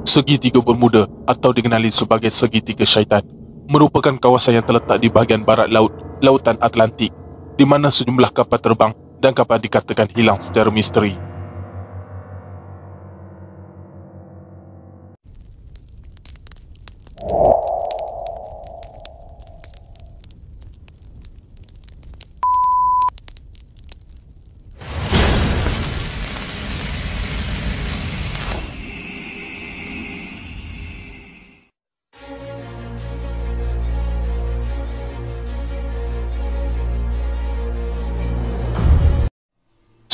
Segitiga Bermuda atau dikenali sebagai Segitiga Syaitan merupakan kawasan yang terletak di bahagian barat laut, Lautan Atlantik, di mana sejumlah kapal terbang dan kapal dikatakan hilang secara misteri.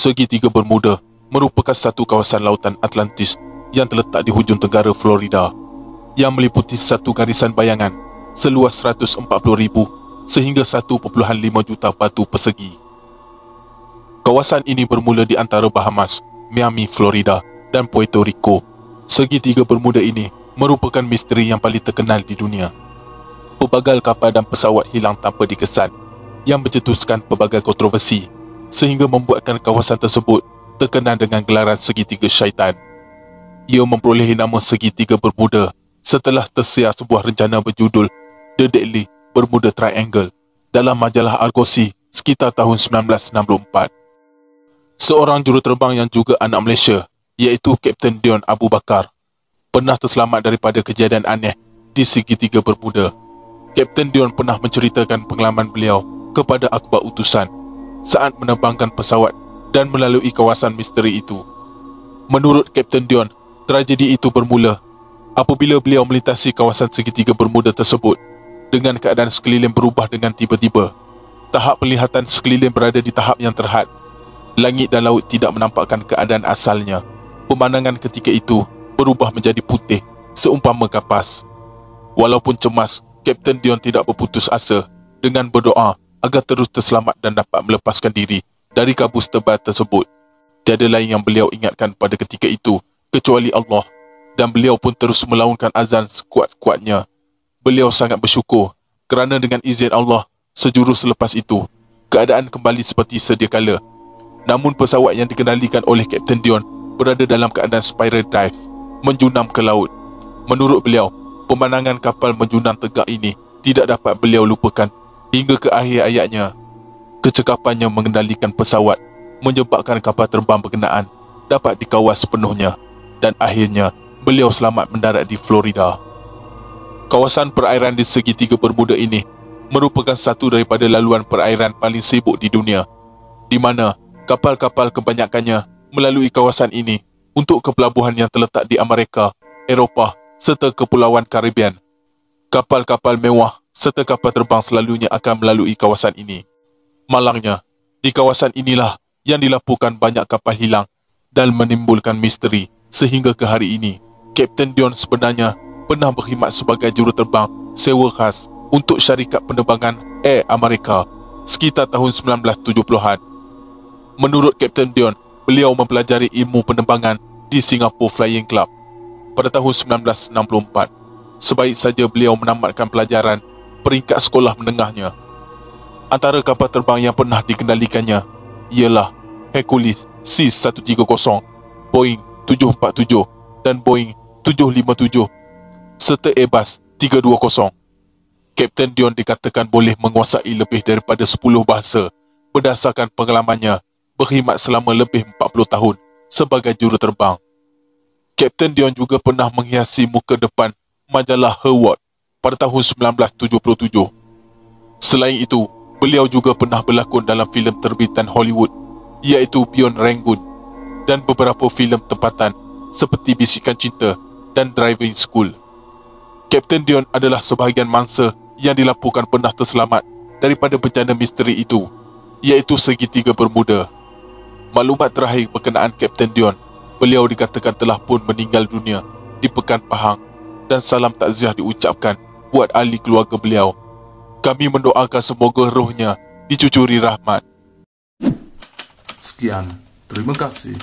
Segitiga Bermuda merupakan satu kawasan lautan Atlantis yang terletak di hujung tenggara Florida yang meliputi satu garisan bayangan seluas 140,000 sehingga 1.5 juta batu persegi. Kawasan ini bermula di antara Bahamas, Miami, Florida dan Puerto Rico. Segitiga Bermuda ini merupakan misteri yang paling terkenal di dunia. Pelbagai kapal dan pesawat hilang tanpa dikesan yang mencetuskan pelbagai kontroversi sehingga membuatkan kawasan tersebut terkenal dengan gelaran Segitiga Syaitan. Ia memperolehi nama Segitiga Bermuda setelah tersiar sebuah rencana berjudul The Deadly Bermuda Triangle dalam majalah Argosy sekitar tahun 1964. Seorang juruterbang yang juga anak Malaysia, iaitu Kapten Dion Abu Bakar, pernah terselamat daripada kejadian aneh di Segitiga Bermuda. Kapten Dion pernah menceritakan pengalaman beliau kepada akhbar utusan saat menerbangkan pesawat dan melalui kawasan misteri itu. Menurut Kapten Dion, tragedi itu bermula apabila beliau melintasi kawasan Segitiga Bermuda tersebut dengan keadaan sekeliling berubah dengan tiba-tiba. Tahap penglihatan sekeliling berada di tahap yang terhad. Langit dan laut tidak menampakkan keadaan asalnya. Pemandangan ketika itu berubah menjadi putih seumpama kapas. Walaupun cemas, Kapten Dion tidak berputus asa dengan berdoa agar terus terselamat dan dapat melepaskan diri dari kabus tebal tersebut. Tiada lain yang beliau ingatkan pada ketika itu kecuali Allah, dan beliau pun terus melaungkan azan sekuat-kuatnya. Beliau sangat bersyukur kerana dengan izin Allah, sejurus selepas itu, keadaan kembali seperti sedia kala. Namun pesawat yang dikendalikan oleh Kapten Dion berada dalam keadaan spiral dive, menjunam ke laut. Menurut beliau, pemandangan kapal menjunam tegak ini tidak dapat beliau lupakan hingga ke akhir ayatnya. Kecekapannya mengendalikan pesawat menyebabkan kapal terbang berkenaan dapat dikawal sepenuhnya dan akhirnya beliau selamat mendarat di Florida. Kawasan perairan di Segitiga Bermuda ini merupakan satu daripada laluan perairan paling sibuk di dunia, di mana kapal-kapal kebanyakannya melalui kawasan ini untuk ke pelabuhan yang terletak di Amerika, Eropah serta Kepulauan Karibian. Kapal-kapal mewah serta kapal terbang selalunya akan melalui kawasan ini. Malangnya, di kawasan inilah yang dilaporkan banyak kapal hilang dan menimbulkan misteri sehingga ke hari ini. Kapten Dion sebenarnya pernah berkhidmat sebagai juruterbang sewa khas untuk syarikat penerbangan Air America sekitar tahun 1970-an. Menurut Kapten Dion, beliau mempelajari ilmu penerbangan di Singapore Flying Club pada tahun 1964. Sebaik saja beliau menamatkan pelajaran peringkat sekolah menengahnya. Antara kapal terbang yang pernah dikendalikannya ialah Hercules C-130, Boeing 747 dan Boeing 757 serta Airbus 320. Kapten Dion dikatakan boleh menguasai lebih daripada 10 bahasa berdasarkan pengalamannya berkhidmat selama lebih 40 tahun sebagai juruterbang. Kapten Dion juga pernah menghiasi muka depan majalah Her pada tahun 1977. Selain itu, beliau juga pernah berlakon dalam filem terbitan Hollywood iaitu Beyond Rangoon dan beberapa filem tempatan seperti Bisikan Cinta dan Driving School. Kapten Dion adalah sebahagian mangsa yang dilaporkan pernah terselamat daripada bencana misteri itu, iaitu Segitiga Bermuda. Maklumat terakhir berkenaan Kapten Dion, beliau dikatakan telah pun meninggal dunia di Pekan Pahang dan salam takziah diucapkan buat ahli keluarga beliau. Kami mendoakan semoga rohnya dicucuri rahmat. Sekian, terima kasih.